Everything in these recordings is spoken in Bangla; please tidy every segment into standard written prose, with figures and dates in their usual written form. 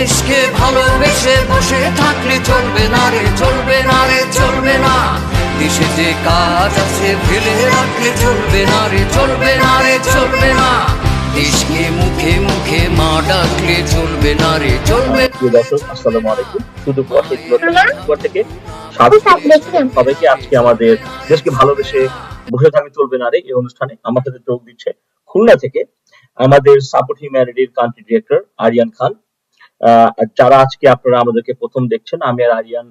দেশকে ভালোবেসে বসে থাকলে চলবে না রে, চলবে না রে, চলবে না। দেশে যে কাজ আছে ফেলে রাখলে চলবে না রে, চলবে না রে, চলবে না। দেশকে মুখে মুখে মা ডাকলে চলবে না রে, চলবে। প্রিয় দর্শক, আসসালামু আলাইকুম। শুধু থেকে সবাইকে আজকে আমাদের দেশকে ভালোবেসে বসে থাকলে চলবে না রে এই অনুষ্ঠানে আমার সাথে যোগ দিচ্ছে খুলনা থেকে আমাদের সাপোর্ট হিউম্যানিটির কান্ট্রি ডিরেক্টর আরিয়ান খান। যারা আজকে আপনারা আমাদেরকে প্রথম দেখছেন, আমি আর আরিয়ান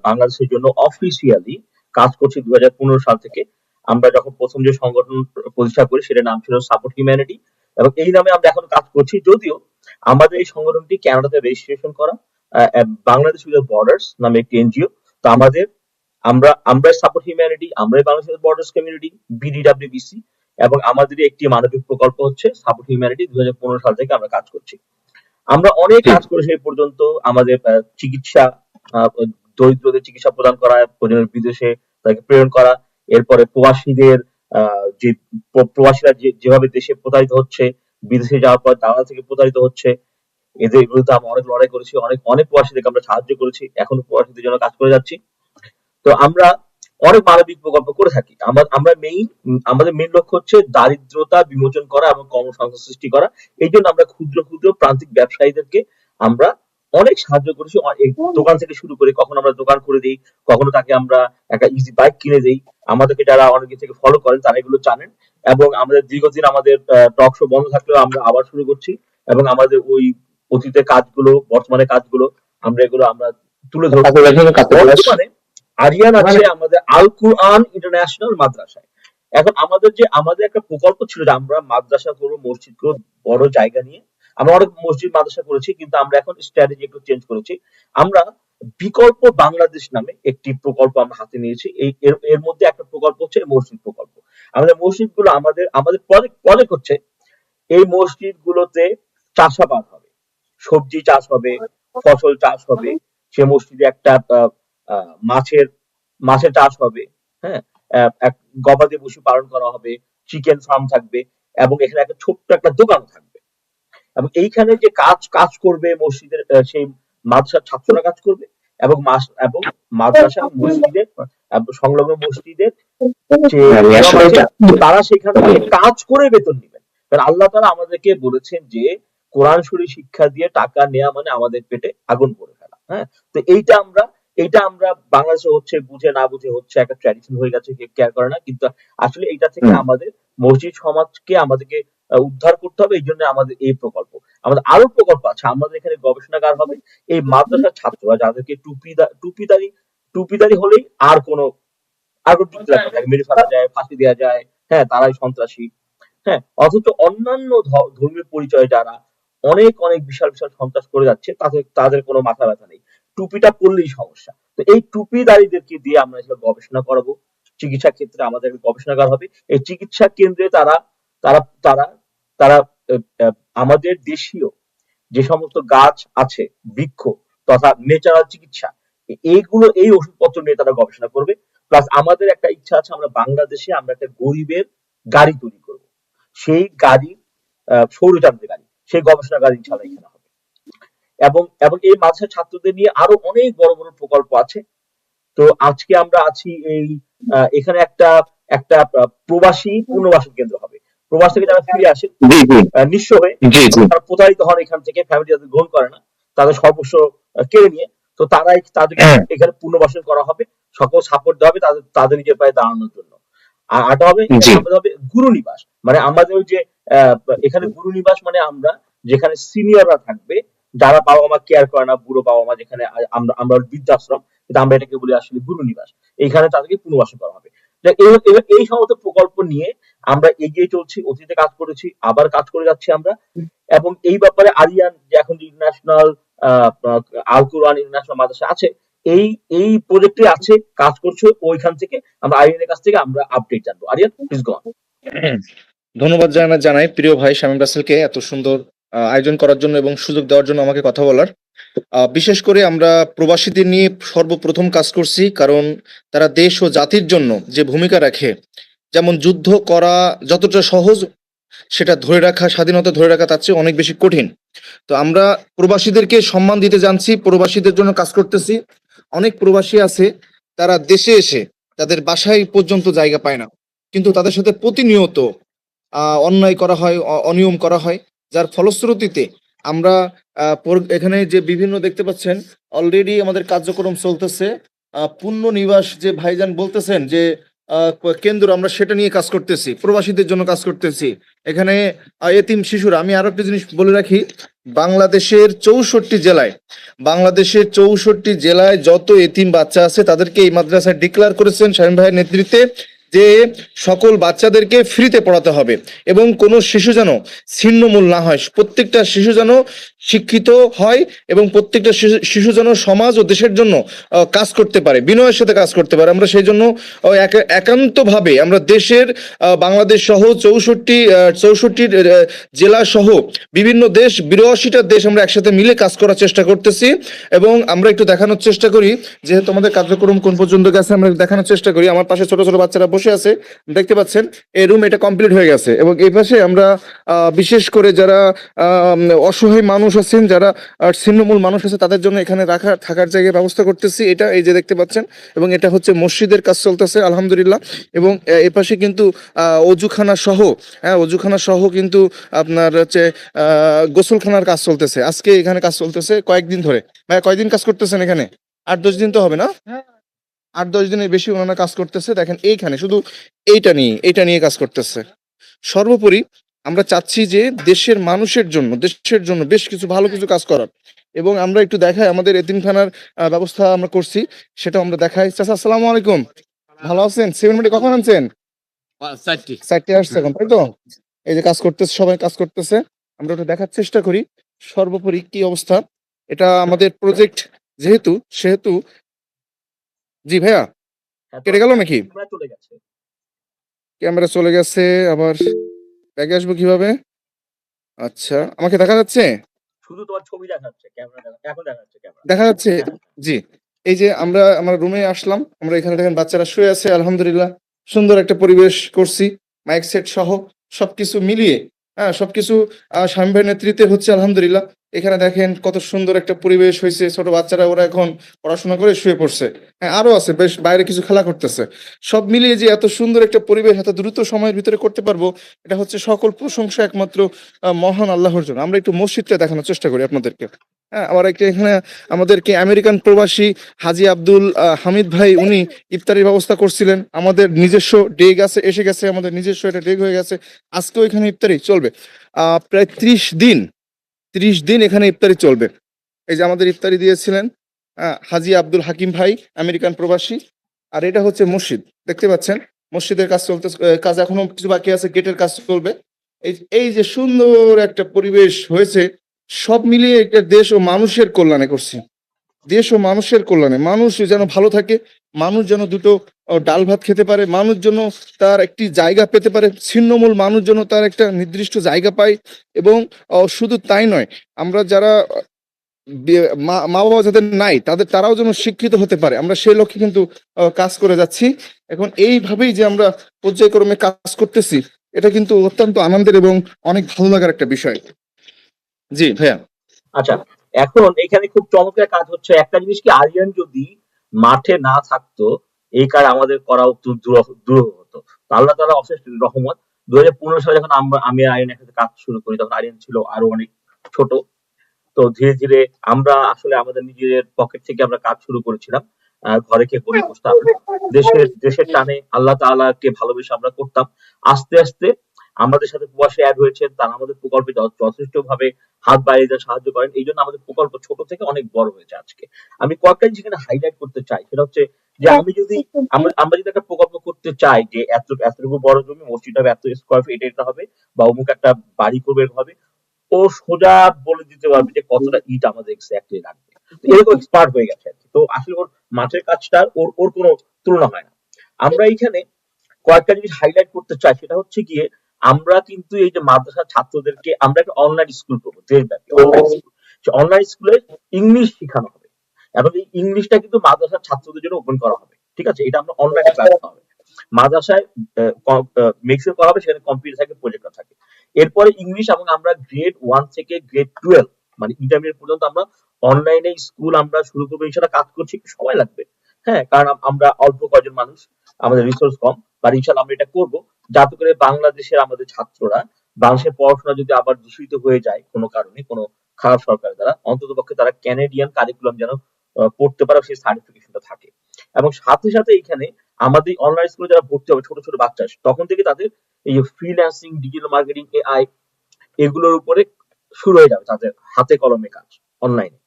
বাংলাদেশের জন্য অফিসিয়ালি কাজ করছি 2015 সাল থেকে। আমরা যখন প্রথম যে সংগঠন প্রতিষ্ঠা করি সেটার নাম ছিল সাপোর্ট হিউম্যানিটি, এবং এই নামে আমরা এখন কাজ করছি। যদিও আমাদের এই সংগঠনটি কানাডাতে রেজিস্ট্রেশন করা, বাংলাদেশ উইদাউট বর্ডার্স নামে একটি এনজিও। তো আমরা সাপোর্ট হিউম্যানিটি, আমরা বাংলাদেশ উইদাউট বর্ডার্স কমিউনিটি বিডিডব্লিউবিসি, এবং আমাদের একটি মানবিক প্রকল্প হচ্ছে সাপোর্ট হিউম্যানিটি। 2015 সাল থেকে আমরা কাজ করছি। আমরা অনেক কাজ করেছি এই পর্যন্ত। আমাদের চিকিৎসা, দরিদ্রদের চিকিৎসা প্রদান করা, বিদেশে তাকে প্রেরণ করা, এরপরে প্রবাসীদের যে প্রবাসীরা যেভাবে দেশে প্রতারিত হচ্ছে, বিদেশে যাওয়ার পর দালাল থেকে প্রতারিত হচ্ছে, এদের বিরুদ্ধে আমরা অনেক লড়াই করেছি, অনেক প্রবাসীদেরকে আমরা সাহায্য করেছি, এখনো প্রবাসীদের জন্য কাজ করে যাচ্ছি। তো আমরা অনেক মানবিক প্রকল্প করে থাকি। আমাদের মেইন লক্ষ্য হচ্ছে দারিদ্রতা বিমোচন করা এবং কর্মসংস্থান সৃষ্টি করা। এই জন্য আমরা ক্ষুদ্র ক্ষুদ্র প্রান্তিক ব্যবসায়ীদেরকে আমরা অনেক সাহায্য করেছি, দোকান থেকে শুরু করে। কখনো আমরা দোকান করে দিই, কখনো তাকে আমরা একটা ইজি বাইক কিনে দিই। আমাদেরকে যারা অনেক থেকে ফলো করেন তারা এগুলো জানেন। এবং আমাদের দীর্ঘদিন আমাদের টক শো বন্ধ থাকলেও আমরা আবার শুরু করছি, এবং আমাদের ওই অতীতের কাজগুলো, বর্তমানে কাজগুলো আমরা তুলে ধরছি। বর্তমানে আরিয়ান আছে আমাদের আল কুরআন ইন্টারন্যাশনাল মাদ্রাসায়। এখন আমাদের একটা প্রকল্প ছিল যে আমরা মাদ্রাসা করবো, মসজিদ করবো, বড় জায়গা নিয়ে। আমরা অনেক মসজিদ মাদ্রাসা করেছি, কিন্তু আমরা এখন স্ট্র্যাটেজি একটু চেঞ্জ করেছি। আমরা বিকল্প বাংলাদেশ নামে একটি প্রকল্প আমরা হাতে নিয়েছি। এর মধ্যে একটা প্রকল্প হচ্ছে মসজিদ প্রকল্প। আমাদের মসজিদগুলো আমাদের প্রজেক্ট হচ্ছে এই মসজিদগুলোতে চাষাবাদ হবে, সবজি চাষ হবে, ফসল চাষ হবে। সে মসজিদে একটা মাছের চাষ হবে, হ্যাঁ, গবাদি পশু পালন করা হবে, চিকেন ফার্ম থাকবে, এবং এখানে একটা ছোট্ট একটা দোকান থাকবে। এবং এইখানে যে কাজ করবে মসজিদের, সেই মাদ্রাসার ছাত্ররা কাজ করবে, এবং মাদ্রাসা মসজিদের সংলগ্ন মসজিদের তারা সেখান থেকে কাজ করে বেতন নেবেন। কারণ আল্লাহ তাআলা আমাদেরকে বলেছেন যে কোরআন শরীফ শিক্ষা দিয়ে টাকা নেওয়া মানে আমাদের পেটে আগুন পড়ে ফেলা। হ্যাঁ, তো এইটা আমরা বাংলাদেশে হচ্ছে, বুঝে না বুঝে হচ্ছে, একটা ট্র্যাডিশন হয়ে গেছে, কেউ কেয়ার করে না। কিন্তু আসলে এইটা থেকে আমাদের মসজিদ সমাজকে আমাদেরকে উদ্ধার করতে হবে। এই জন্য আমাদের এই প্রকল্প। আমাদের আরো প্রকল্প আছে। আমাদের এখানে গবেষণাগার হবে। এই মাদ্রাসার ছাত্ররা যাদেরকে টুপিদারি হলেই আর কোনো মেরে ফেলা যায়, ফাঁসি দেওয়া যায়, হ্যাঁ, তারাই সন্ত্রাসী। হ্যাঁ, অথচ অন্যান্য ধর্মীয় পরিচয় যারা অনেক বিশাল সন্ত্রাস করে যাচ্ছে, তাদের কোনো মাথা ব্যথা নেই। টুপিটা পরলেই সমস্যা। তো এই টুপিদারীদেরকে দিয়ে আমরা এসব গবেষণা করাবো। চিকিৎসা ক্ষেত্রে আমাদের গবেষণাগার হবে। এই চিকিৎসা কেন্দ্রে তারা তারা তারা তারা আমাদের দেশীয় যে সমস্ত গাছ আছে, বৃক্ষ তথা ন্যাচারাল চিকিৎসা, এই ওষুধপত্র নিয়ে তারা গবেষণা করবে। প্লাস আমাদের একটা ইচ্ছা আছে, আমরা বাংলাদেশে আমরা একটা গরিবের গাড়ি তৈরি করব। সেই গাড়ি সৌরচালিত গাড়ি, সেই গবেষণাগার ইনশাআল্লাহ এখানে হবে। এবং এই মাদ্রাসার ছাত্রদের নিয়ে আরো অনেক বড় প্রকল্প আছে। তো আজকে আমরা আছি এখানে একটা প্রবাসী পুনর্বাসন কেন্দ্র হবে। প্রবাস থেকে যারা ফিরে আসেন নিঃস্ব হয়ে, তারা প্রতারিত হন এখান থেকে, ফ্যামিলি যাদের গ্রহণ করে না, তাদের সর্বস্ব কেড়ে নিয়ে, তো তাদেরকে এখানে পুনর্বাসন করা হবে। সকল সাপোর্ট দেওয়া হবে তাদের নিজের পায়ে দাঁড়ানোর জন্য। আর আটা হবে গুরু নিবাস। মানে আমাদের ওই যে এখানে গুরু নিবাস মানে আমরা যেখানে সিনিয়ররা থাকবে, যারা বাবা মা কেয়ার করে না, বুড়ো বাবা মা, যেখানে আমরা বৃদ্ধাশ্রম, কিন্তু আমরা এটাকে বলি আসলে গুরু নিবাস। এইখানে তাদেরকে পুনর্বাসন করা হবে। এই সমস্ত প্রকল্প নিয়ে আমরা এগিয়ে চলছি। অতীতে কাজ করেছি, আবার কাজ করে যাচ্ছি আমরা। এবং এই ব্যাপারে আরিয়ান যে এখন ইন্টারন্যাশনাল আল কুরআন ইন্টারন্যাশনাল মাদ্রাসা আছে, এই প্রজেক্টে আছে, কাজ করছে। ওইখান থেকে আমরা আরিয়ানের কাছ থেকে আমরা আপডেট জানবো। Aryan, please go on. ধন্যবাদ জানাই প্রিয় ভাই শামীম রাসেলকে এত সুন্দর আয়োজন করার জন্য এবং সুযোগ দেওয়ার জন্য আমাকে কথা বলার। বিশেষ করে আমরা প্রবাসীদের নিয়ে সর্বপ্রথম কাজ করছি, কারণ তারা দেশ ও জাতির জন্য যে ভূমিকা রাখে, যেমন যুদ্ধ করা যতটা সহজ, সেটা ধরে রাখা, স্বাধীনতা ধরে রাখা তার চেয়ে অনেক বেশি কঠিন। তো আমরা প্রবাসীদেরকে সম্মান দিতে জানছি, প্রবাসীদের জন্য কাজ করতেছি। অনেক প্রবাসী আছে তারা দেশে এসে তাদের বাসায় পর্যন্ত জায়গা পায় না, কিন্তু তাদের সাথে প্রতিনিয়ত অন্যায় করা হয়, অনিয়ম করা হয়, যার ফলশ্রুতিতে আমরা এখানে যে বিভিন্ন দেখতে পাচ্ছেন অলরেডি আমাদের কার্যক্রম চলতেছে। পুণ্য নিবাস যে ভাইজান বলতেছেন যে কেন্দ্র, আমরা সেটা নিয়ে কাজ করতেছি, প্রবাসীদের জন্য কাজ করতেছি। এখানে এতিম শিশুরা, আমি আরো একটা জিনিস বলে রাখি, বাংলাদেশের 64 জেলায় যত এতিম বাচ্চা আছে তাদেরকে এই মাদ্রাসায় ডিক্লেয়ার করেছেন শামীম ভাইয়ের নেতৃত্বে যে সকল বাচ্চাদেরকে ফ্রিতে পড়াতে হবে এবং কোনো শিশু যেন ছিন্নমূল না হয়, প্রত্যেকটা শিশু যেন শিক্ষিত হয় এবং প্রত্যেকটা শিশু যেন সমাজ ও দেশের জন্য কাজ করতে পারে, বিনয়ের সাথে কাজ করতে পারে। আমরা সেই জন্য একান্তভাবে আমরা দেশের বাংলাদেশ সহ 64 জেলা সহ বিভিন্ন দেশ, 82টা দেশ আমরা একসাথে মিলে কাজ করার চেষ্টা করতেছি। এবং আমরা একটু দেখানোর চেষ্টা করি যেহেতু আমাদের কার্যক্রম কোন পর্যন্ত গেছে, আমরা দেখানোর চেষ্টা করি। আমার পাশে ছোট ছোট বাচ্চারা বসে আছে, দেখতে পাচ্ছেন এই রুম এটা কমপ্লিট হয়ে গেছে। এবং এই পাশে আমরা বিশেষ করে যারা অসহায় মানুষ আছেন, যারা ছিন্নমূল মানুষ আছে, তাদের জন্য এখানে থাকার জায়গায় ব্যবস্থা করতেছি। এটা এই যে দেখতে পাচ্ছেন, এবং এটা হচ্ছে মসজিদের কাজ চলতেছে আলহামদুলিল্লাহ। এবং এ পাশে কিন্তু অজুখানা সহ, হ্যাঁ অজুখানা সহ কিন্তু আপনার হচ্ছে গোসলখানার কাজ চলতেছে। আজকে এখানে কাজ চলতেছে কয়েকদিন ধরে। ভাই কয়দিন কাজ করতেছেন এখানে? 8-10 দিন তো হবে না? 8-10 দিনের বেশি ওনারা কাজ করতেছে। দেখেন এইখানে শুধু এইটা নিয়ে কাজ করতেছে। সর্বোপরি আমরা চাচ্ছি যে দেশের মানুষের জন্য, দেশের জন্য বেশ কিছু ভালো কিছু কাজ করার। এবং আমরা একটু দেখাই আমাদের এতিমখানার ব্যবস্থা আমরা করছি, সেটা আমরা দেখাই। চাচা আসসালামু আলাইকুম, ভালো আছেন? 7 মিনিটে কখন আনছেন? 4টে আসছে এখন, তাই তো? এই যে কাজ করতেছে, সবাই কাজ করতেছে, আমরা ওটা দেখার চেষ্টা করি। সর্বোপরি কি অবস্থা, এটা আমাদের প্রজেক্ট সেহেতু। জি ভাইয়া, কেটে গেল নাকি? চলে গেছে। ক্যামেরা চলে গেছে, আবার ব্যাগে আসবো কিভাবে? আচ্ছা, আমাকে দেখা যাচ্ছে? শুধু তোমার ছবি দেখাচ্ছে, ক্যামেরা এখন দেখাচ্ছে ক্যামেরা। দেখা যাচ্ছে? জি। এই যে আমরা রুমে আসলাম, আমরা এখানে দেখেন বাচ্চারা শুয়ে আছে আলহামদুলিল্লাহ। সুন্দর একটা পরিবেশ করছি, মাইক সেট সহ সবকিছু মিলিয়ে। হ্যাঁ, সবকিছু শামীম ভাইয়ের নেতৃত্বে হচ্ছে আলহামদুলিল্লাহ। এখানে দেখেন কত সুন্দর একটা পরিবেশ হয়েছে, ছোট বাচ্চারা ওরা এখন পড়াশোনা করে শুয়ে পড়ছে। হ্যাঁ, আরো আছে, বেশ বাইরে কিছু খেলা করতেছে। সব মিলিয়ে যে এত সুন্দর একটা পরিবেশ এত দ্রুত সময়ের ভিতরে করতে পারবো, এটা হচ্ছে সকল প্রশংসা একমাত্র মহান আল্লাহর জন্য। আমরা একটু মসজিদটা দেখানোর চেষ্টা করি আপনাদেরকে। হ্যাঁ, আবার একটা এখানে আমাদেরকে আমেরিকান প্রবাসী হাজী আব্দুল হামিদ ভাই, উনি ইফতারির ব্যবস্থা করছিলেন। আমাদের নিজস্ব ডেগ আছে, এসে গেছে, আমাদের নিজস্ব এটা ডেগ হয়ে গেছে। আজকেও এখানে ইফতারি চলবে প্রায় 30 দিন এখানে ইফতারি চলবে। এই যে আমাদের ইফতারি দিয়েছিলেন হাজী আব্দুল হাকিম ভাই, আমেরিকান প্রবাসী। আর এটা হচ্ছে মসজিদ, দেখতে পাচ্ছেন মসজিদের কাজ চলতে, কাজ এখনো কিছু বাকি আছে, গেটের কাজ চলবে। এই যে সুন্দর একটা পরিবেশ হয়েছে, সব মিলিয়ে একটা দেশ ও মানুষের কল্যাণে করছি। দেশ ও মানুষের কল্যাণে, মানুষ যেন ভালো থাকে, মানুষ যেন দুটো ডাল ভাত খেতে পারে, মানুষ যেন তার একটি জায়গা পেতে পারে, ছিন্নমূল মানুষ যেন তার একটা নির্দিষ্ট জায়গা পায়। এবং শুধু তাই নয়, আমরা যারা মা বাবা যাদের নাই, তারাও যেন শিক্ষিত হতে পারে, আমরা সেই লক্ষ্যে কিন্তু কাজ করে যাচ্ছি। এখন এইভাবেই যে আমরা পর্যায়ক্রমে কাজ করতেছি, এটা কিন্তু অত্যন্ত আনন্দের এবং অনেক ভালো লাগার একটা বিষয়। জি ভাইয়া। আচ্ছা, এখন এখানে খুব চমৎকার কাজ হচ্ছে। একটা জিনিস কি, আরিয়ান যদি মাঠে না থাকতো এই কাজ আমাদের করা দুরূহ হতো। তো আল্লাহ তাআলা অশেষ রহমত। 2015 সালে যখন আমি আর আরিয়ান একসাথে কাজ শুরু করি, তখন আরিয়ান ছিল আরো অনেক ছোট। তো ধীরে ধীরে আমরা আসলে আমাদের নিজেদের পকেট থেকে আমরা কাজ শুরু করেছিলাম। ঘরে কে গরিব বসতাম না। দেশের টানে আল্লাহ তাআলাকে ভালোবেসে আমরা করতাম। আস্তে আস্তে আমাদের সাথে প্রবাসী অ্যাড হয়েছেন, তারা আমাদের প্রকল্পে যথেষ্ট ভাবে হাত বাড়িয়ে দেওয়ার সাহায্য করেন। এই জন্য আমাদের প্রকল্প ছোট থেকে অনেক বড় হয়েছে আজকে। আমি কয়েকটা জিনিস এখানে হাইলাইট করতে চাই, সেটা হচ্ছে যে আমরা যদি একটা প্রকল্প করতে চাই যে এতটুকু বড় জমি, মসজিদ হবে এত স্কোয়ার ফিট, এটা হবে, বা অমুক একটা বাড়ি করবে হবে, ও সোজা বলে দিতে পারবে যে কতটা ইট আমাদের এক্স্যাক্টলি লাগবে। তো এরকম এক্সপার্ট হয়ে গেছে আর কি। তো আসলে ওর মাঠের কাজটা ওর কোনো তুলনা হয় না। আমরা এইখানে কয়েকটা জিনিস হাইলাইট করতে চাই, সেটা হচ্ছে গিয়ে আমরা কিন্তু এই যে মাদ্রাসার ছাত্রদেরকে আমরা একটা অনলাইন স্কুল করবো, দেশব্যাপী অনলাইন স্কুল। অনলাইন স্কুলে ইংলিশ শেখানো হবে, এবং এই ইংলিশটা কিন্তু মাদ্রাসার ছাত্রদের জন্য ওপেন করা হবে। ঠিক আছে, এটা আমরা অনলাইনে ক্লাস হবে। মাদ্রাসায় মিক্সিং করা হবে, সেখানে কম্পিউটার থাকে, প্রজেক্টর থাকে। এরপরে ইংলিশ, এবং আমরা গ্রেড 1 থেকে গ্রেড 12 মানে ইন্টারমিডিয়েট পর্যন্ত আমরা অনলাইনে স্কুল আমরা শুরু করবো। ইনশাল্লাহ কাজ করছি, একটু সময় লাগবে, হ্যাঁ, কারণ আমরা অল্প কয়েকজন মানুষ, আমাদের রিসোর্স কম, বাট ইনশাল্লাহ আমরা এটা করবো, যাতে করে বাংলাদেশের আমাদের ছাত্ররা বাংলাদেশের পড়াশোনা যদি আবার দূষিত হয়ে যায় কোনো কারণে, কোনো খারাপ সরকার দ্বারা, অন্তত পক্ষে তারা ক্যানাডিয়ান কারিকুলাম যেন পড়তে পারে, সেই সার্টিফিকেশনটা থাকে। এবং সাথে সাথে এখানে আমাদের অনলাইন স্কুলে যারা ভর্তি হবে ছোট ছোট বাচ্চা, তখন থেকে তাদের এই যে ফ্রিল্যান্সিং, ডিজিটাল মার্কেটিং, এআই এগুলোর উপরে শুরু হয়ে যাবে তাদের হাতে কলমে কাজ অনলাইনে।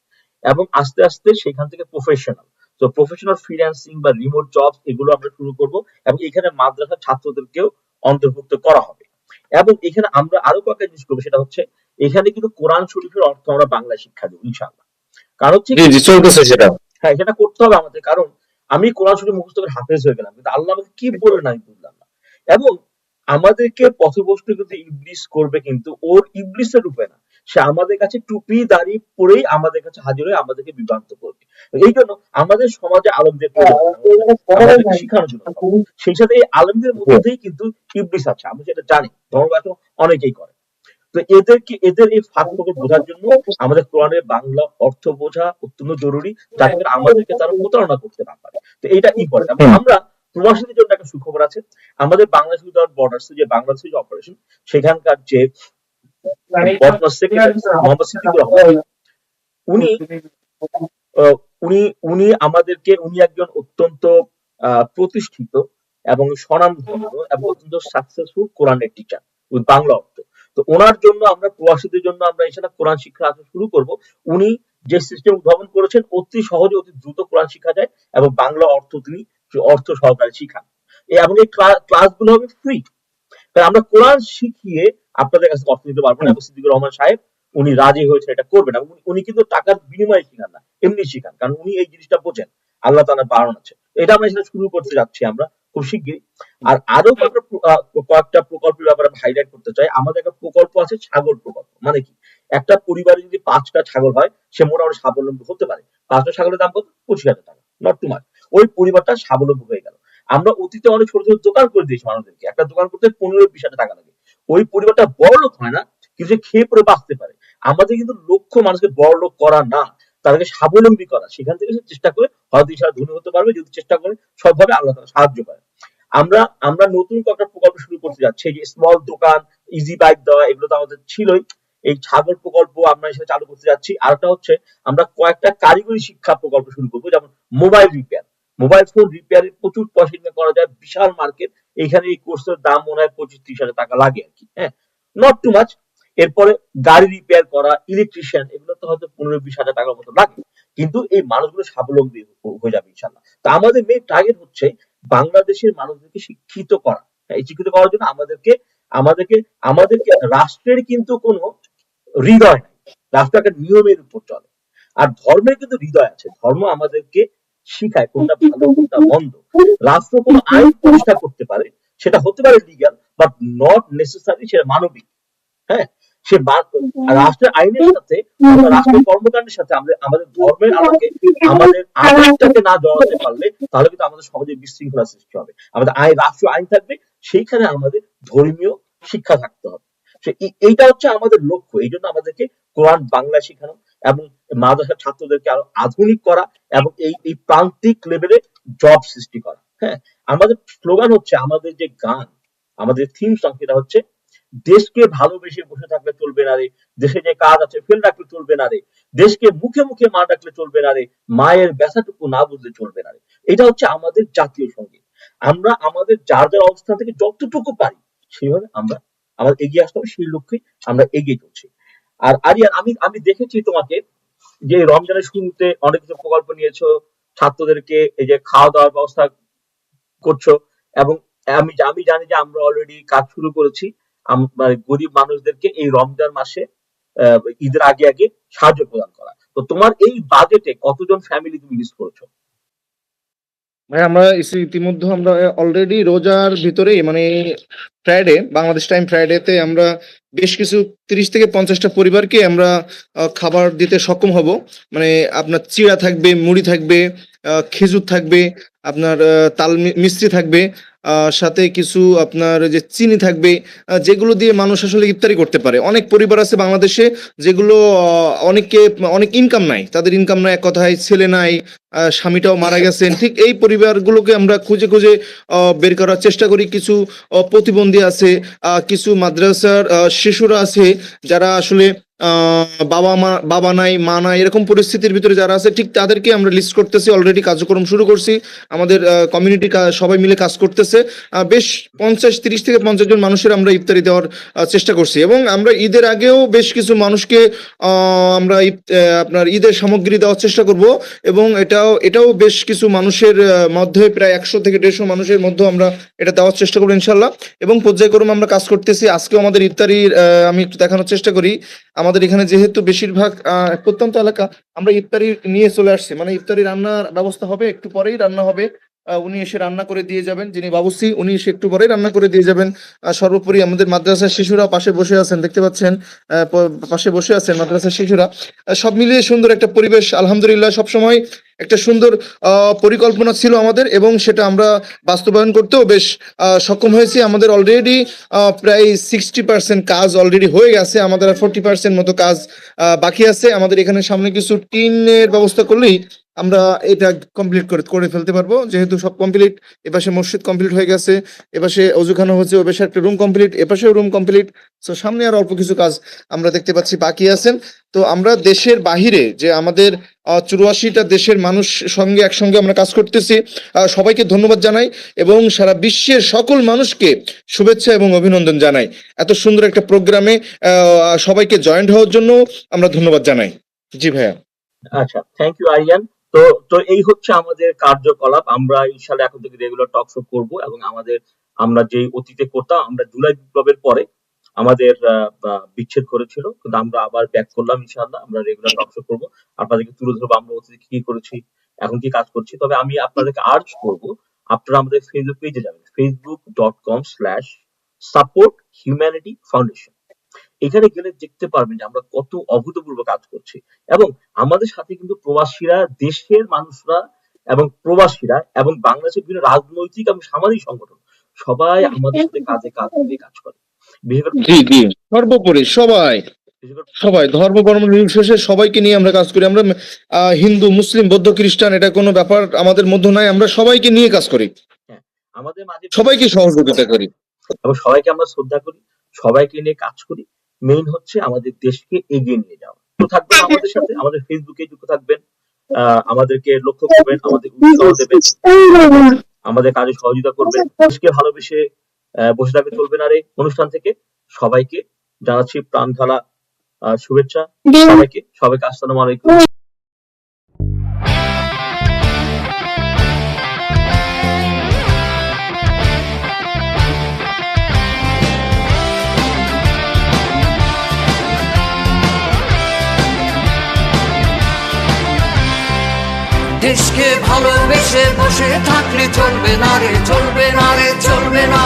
এবং আস্তে আস্তে সেখান থেকে প্রফেশনাল, তো প্রফেশনাল ফ্রিল্যান্সিং বা রিমোট জব এগুলো আমরা শুরু করব। এবং এখানে মাদ্রাসার ছাত্রদেরকেও অন্তর্ভুক্ত করা হবে। এবং এখানে আমরা আরো কয়েকটা জিনিস করবো, সেটা হচ্ছে এখানে কিন্তু কোরআন শরীফের অর্থ আমরা বাংলায় শিক্ষা দেবো ইনশাআল্লাহ। কারণ হচ্ছে জি জি, চলতেছে সেটা। হ্যাঁ, সেটা করতে হবে আমাদের, কারণ আমি কোরআন শরীফ মুখস্থ করে হাফেজ হয়ে গেলাম, কিন্তু আল্লাহ আমাকে কি বললেন আমি বুঝলাম না। এবং আমাদেরকে পথভ্রষ্ট কিন্তু ইবলিস করবে, কিন্তু ওর ইবলিসের রূপে না, সে আমাদের কাছে টুপি দাড়ি পরেই আমাদের কাছে হাজির হয়ে আমাদেরকে বিভ্রান্ত করবে। এই জন্য আমাদের সমাজে আলেমদের আমাদেরকে শেখানোর জন্য, সেই সাথে এই আলেমদের মধ্যেই কিন্তু ইবলিস আছে, আমরা সেটা জানি, ধর্মঘাট অনেকেই করে। তো এদের এই ফাঁক ফোকর বোঝার জন্য আমাদের কোরআনের বাংলা অর্থ বোঝা অত্যন্ত জরুরি, যাতে করে আমাদেরকে তারা প্রতারণা করতে না পারে। তো এটা ইম্পর্টেন্ট। এবং আমরা প্রবাসীদের জন্য একটা সুখবর আছে, আমাদের বাংলাদেশ উইদাউট বর্ডার্স যে বাংলাদেশের যে অপারেশন, সেখানকার যে বর্তমান সেক্রেটারি মোহাম্মদ সিদ্দিকুর রহমান, উনি উনি উনি আমাদেরকে, উনি একজন অত্যন্ত প্রতিষ্ঠিত এবং স্বনামধন্য এবং অত্যন্ত সাকসেসফুল কোরআনের টিচার উইথ বাংলা অর্থ। তো ওনার জন্য আমরা প্রবাসীদের জন্য আমরা এখানে কোরআন শিক্ষা আসা শুরু করব। উনি যে সিস্টেম উদ্ভাবন করেছেন, অতি সহজে অতি দ্রুত কোরআন শিক্ষা যায় এবং বাংলা অর্থ তিনি অর্থ সহকারে শিখান। এবং এই ক্লাসগুলো হবে ফ্রি। আমরা কোরআন শিখিয়ে আপনাদের কাছে অর্থ নিতে পারবো না। এবং সিদ্দিকুর রহমান সাহেব উনি রাজি হয়েছেন এটা করবেন। উনি কিন্তু টাকার বিনিময়ে শিখান না, এমনি শিখান, কারণ উনি এই জিনিসটা বোঝেন, আল্লাহ তাআলার বারণ আছে। এটা আমরা সেটা শুরু করতে যাচ্ছি আমরা খুব শিগগিরই। আর আরো কয়েকটা প্রকল্পের ব্যাপারে হাইলাইট করতে চাই। আমাদের একটা প্রকল্প আছে ছাগল প্রকল্প। মানে কি, একটা পরিবারে যদি 5টা ছাগল হয়, সে মোটামুটি স্বাবলম্বী হতে পারে। 5টা ছাগলের দাম কত? 25,000 টাকা, নট টু মাচ। ওই পরিবারটা স্বাবলম্বী হয়ে গেল। আমরা অতীতে অনেক ছোট ছোট দোকান করে দিয়েছি মানুষদেরকে, একটা দোকান করতে 15-20,000 টাকা লাগে। ওই পরিবারটা বড় লোক হয় না, কিন্তু সে খেয়ে পরে বাঁচতে পারে। আমাদের কিন্তু লক্ষ্য মানুষকে বড় লোক করা না, তাদেরকে স্বাবলম্বী করা। সেখান থেকে সে চেষ্টা করে হয়তো ইনশাআল্লাহ ধনী হতে পারবে, যদি চেষ্টা করে সবভাবে আল্লাহ তাআলা সাহায্য করে। আমরা আমরা নতুন একটা প্রকল্প শুরু করতে যাচ্ছি, যে স্মল দোকান, ইজি বাইক দেওয়া, এগুলো তো আমাদের ছিলই। এই ছাগল প্রকল্প আমরা এসে চালু করতে যাচ্ছি। আরেকটা হচ্ছে আমরা কয়েকটা কারিগরি শিক্ষা প্রকল্প শুরু করবো, যেমন মোবাইল রিপেয়ার, মোবাইল ফোন রিপেয়ারে প্রচুর পয়সা ইনকাম করা যায়, বিশাল মার্কেট। এখানে এই কোর্সের দাম মনে হয় 25-30 হাজার টাকা লাগে আর কি, হ্যাঁ, নট টু মাচ। এরপরে গাড়ি রিপেয়ার করা, ইলেকট্রিশিয়ান, এগুলো তো হয়তো 15-20 হাজার টাকার মতো লাগে, কিন্তু এই মানুষগুলো স্বাবলম্বী হয়ে যাবে ইনশাল্লাহ। তো আমাদের মেইন টার্গেট হচ্ছে বাংলাদেশের মানুষদেরকে শিক্ষিত করা। এই শিক্ষিত করার জন্য আমাদেরকে আমাদেরকে আমাদেরকে রাষ্ট্রের কিন্তু কোনো হৃদয় নাই, রাষ্ট্র একটা নিয়মের উপর চলে। আর ধর্মের কিন্তু হৃদয় আছে, ধর্ম আমাদেরকে শিখায় কোনটা ভালো কোনটা মন্দ। রাষ্ট্র কোনো আইন প্রতিষ্ঠা করতে পারে, সেটা হতে পারে লিগ্যাল, বাট নট নেসেসারি সেটা মানবিক। হ্যাঁ, সে রাষ্ট্রের আইনের সাথে, রাষ্ট্রের কর্মকাণ্ডের সাথে আমাদের ধর্মের আলোকে আমাদের আবেগটাকে না জড়াতে পারলে, তাহলে কিন্তু আমাদের সমাজে বিশৃঙ্খলা সৃষ্টি হবে। আমাদের রাষ্ট্রীয় আইন থাকবে, সেইখানে আমাদের ধর্মীয় শিক্ষা থাকতে হবে। এইটা হচ্ছে আমাদের লক্ষ্য। এই জন্য আমাদেরকে কোরআন বাংলা শেখানো এবং মাদ্রাসার ছাত্রদেরকে আরো আধুনিক করা এবং এই প্রান্তিক লেভেলে জব সৃষ্টি করা। হ্যাঁ, আমাদের স্লোগান হচ্ছে, আমাদের যে গান, আমাদের থিম সং, সেটা হচ্ছে দেশকে ভালোবেসে বসে থাকলে চলবে না রে, দেশে যে কাজ আছে ফেল রাখলে চলবে না রে, দেশকে মুখে মুখে মা ডাকলে চলবে না রে, মায়ের ব্যথাটুকু না বুঝলে চলবে না রে। এটা হচ্ছে আমাদের জাতীয় সঙ্গীত। আমরা আমাদের যার যার অবস্থান থেকে যতটুকু পারি সেইভাবে আমরা এগিয়ে আসতে হবে, সেই লক্ষ্যে আমরা এগিয়ে চলছি। আর আরিয়ান, আমি দেখেছি তোমাকে যে রমজানের শুরুতে অনেক কিছু প্রকল্প নিয়েছো, ছাত্রদেরকে এই যে খাওয়া দাওয়ার ব্যবস্থা করছো। এবং আমি জানি যে আমরা অলরেডি কাজ শুরু করেছি গরিব মানুষদেরকে এই রমজান মাসে ঈদের আগে আগে সাহায্য প্রদান করা। তো তোমার এই বাজেটে কতজন ফ্যামিলি তুমি লিস্ট করেছো? ভাই আমরা ইতিমধ্যে আমরা অলরেডি রোজার ভিতরে মানে ফ্রাইডে, বাংলাদেশ টাইম ফ্রাইডেতে আমরা বেশ কিছু 30 থেকে 50টা পরিবারকে আমরা খাবার দিতে সক্ষম হব। মানে আপনার চিড়া থাকবে, মুড়ি থাকবে, খেজুর থাকবে, আপনার তাল মিষ্টি থাকবে, সাথে কিছু আপনার যে চিনি থাকবে, যেগুলো দিয়ে মানুষ আসলে ইফতারি করতে পারে। অনেক পরিবার আছে বাংলাদেশে যেগুলো অনেক ইনকাম নাই, তাদের ইনকাম নাই, এক কথায় ছেলে নাই, স্বামীটাও মারা গেছেন। ঠিক এই পরিবারগুলোকে আমরা খুঁজে খুঁজে বের করার চেষ্টা করি। কিছু প্রতিবন্ধী আছে, কিছু মাদ্রাসার শিশুরা আছে যারা আসলে বাবা নাই, মা নাই, এরকম পরিস্থিতির ভিতরে যারা আছে, ঠিক তাদেরকে আমরা লিস্ট করতেছি। অলরেডি কার্যক্রম শুরু করছি, আমাদের কমিউনিটি সবাই মিলে কাজ করতেছে। বেশ 30 থেকে 50 জন মানুষের আমরা ইফতারি দেওয়ার চেষ্টা করছি, এবং আমরা ঈদের আগেও বেশ কিছু মানুষকে আমরা আপনার ঈদের সামগ্রী দেওয়ার চেষ্টা করব, এবং এটাও বেশ কিছু মানুষের মধ্যে প্রায় 100 থেকে 150 মানুষের মধ্যে আমরা এটা দেওয়ার চেষ্টা করবো ইনশাল্লাহ। এবং পর্যায়ক্রমে আমরা কাজ করতেছি। আজকেও আমাদের ইফতারির আমি একটু দেখানোর চেষ্টা করি। আমাদের এখানে যেহেতু বেশিরভাগ প্রত্যন্ত এলাকা, আমরা ইফতারি নিয়ে চলে আসছি। মানে ইফতারি রান্নার ব্যবস্থা হবে, একটু পরেই রান্না হবে। উনি এসে রান্না করে দিয়ে যাবেন, যিনি বাবুসি উনি এসে একটু পরেই রান্না করে দিয়ে যাবেন। সর্বোপরি আমাদের মাদ্রাসার শিশুরা পাশে বসে আছেন, দেখতে পাচ্ছেন, পাশে বসে আছেন মাদ্রাসার শিশুরা। সব মিলিয়ে সুন্দর একটা পরিবেশ, আলহামদুলিল্লাহ। সবসময় একটা সুন্দর পরিকল্পনা ছিল আমাদের, এবং সেটা আমরা বাস্তবায়ন করতেও বেশ সক্ষম হয়েছি। আমাদের অলরেডি প্রায় 60% কাজ অলরেডি হয়ে গেছে। আমাদের 40% মতো কাজ বাকি আছে। আমাদের এখানে সামনে কিছু টিনের ব্যবস্থা করলেই আমরা এটা কমপ্লিট করে ফেলতে পারবো। যেহেতু সব কমপ্লিট, এপাশে মসজিদ কমপ্লিট হয়ে গেছে, এপাশে অজুখানা হচ্ছে, ওপাশে একটা রুম কমপ্লিট, এপাশেও রুম কমপ্লিট। তো সামনে আর অল্প কিছু কাজ আমরা দেখতে পাচ্ছি বাকি আছেন। তো আমরা দেশের বাহিরে যে আমাদের 84টা দেশের মানুষ সঙ্গে একসঙ্গে আমরা কাজ করতেছি, সবাইকে ধন্যবাদ জানাই, এবং সারা বিশ্বের সকল মানুষকে শুভেচ্ছা এবং অভিনন্দন জানাই। এত সুন্দর একটা প্রোগ্রামে সবাইকে জয়েন্ট হওয়ার জন্য আমরা ধন্যবাদ জানাই। জি ভাইয়া। আচ্ছা, থ্যাংক ইউ আরিয়ান। তো তো এই হচ্ছে আমাদের কার্যকলাপ। আমরা ইনশাআল্লাহ এখন থেকে রেগুলার টক শো করবো, এবং আমরা যে অতীতে করতাম, আমরা জুলাই বিপ্লবের পরে আমাদের বিচ্ছেদ করেছিল, কিন্তু আমরা আবার ব্যাক করলাম। ইনশাআল্লাহ আমরা রেগুলার টক শো করবো, আপনাদেরকে তুলে ধরবো আমরা অতীতে কি করেছি, এখন কি কাজ করছি। তবে আমি আপনাদেরকে আর্জ করবো, আপনারা আমাদের ফেসবুক পেজে যাবেন, facebook.com/support humanity foundation। এখানে গেলে দেখতে পারবেন যে আমরা কত অভূতপূর্ব কাজ করছি, এবং আমাদের সাথে কিন্তু প্রবাসীরা, দেশের মানুষরা এবং প্রবাসীরা, এবং বাংলাদেশের বিভিন্ন রাজনৈতিক এবং সামাজিক সংগঠন সবাই আমাদের সাথে কাজ করে। বিশেষ করে জি জি, সর্বোপরি সবাই ধর্ম বর্ণ নির্বিশেষে সবাইকে নিয়ে আমরা কাজ করি। আমরা হিন্দু, মুসলিম, বৌদ্ধ, খ্রিস্টান, এটা কোনো ব্যাপার আমাদের মধ্যে নাই। আমরা সবাইকে নিয়ে কাজ করি, আমাদের মাঝে সবাইকে সহযোগিতা করি, এবং সবাইকে আমরা শ্রদ্ধা করি, সবাইকে নিয়ে কাজ করি। মেইন হচ্ছে আমাদের দেশকে এগিয়ে নিয়ে যাওয়া। তো থাকবেন আমাদের সাথে, আমাদের ফেসবুকে যুক্ত থাকবেন, আমাদেরকে লক্ষ্য করবেন, আমাদের উৎসাহ দেবেন, আমাদের কাজে সহযোগিতা করবেন। দেশকে ভালোবেসে বসে থাকতে চলবে না রে অনুষ্ঠান থেকে সবাইকে জানাচ্ছি প্রাণ ঢালা শুভেচ্ছা। সবাইকে আসসালামু আলাইকুম। দেশকে ভালোবেসে বসে থাকলে চলবে না রে, চলবে না রে, চলবে না।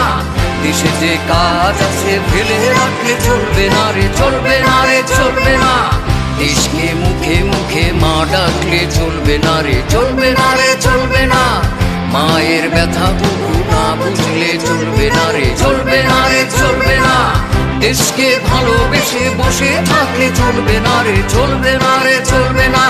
দেশে যে কাজ আছে ফেলে রাখলে চলবে না রে, চলবে না রে, চলবে না। দেশকে মুখে মুখে মা ডাকলে চলবে না রে, চলবে না রে, চলবে না। মায়ের ব্যথা বুকু না বুঝলে চলবে না রে, চলবে না রে, চলবে না। দেশকে ভালোবেসে বসে থাকলে চলবে না রে, চলবে না রে, চলবে না।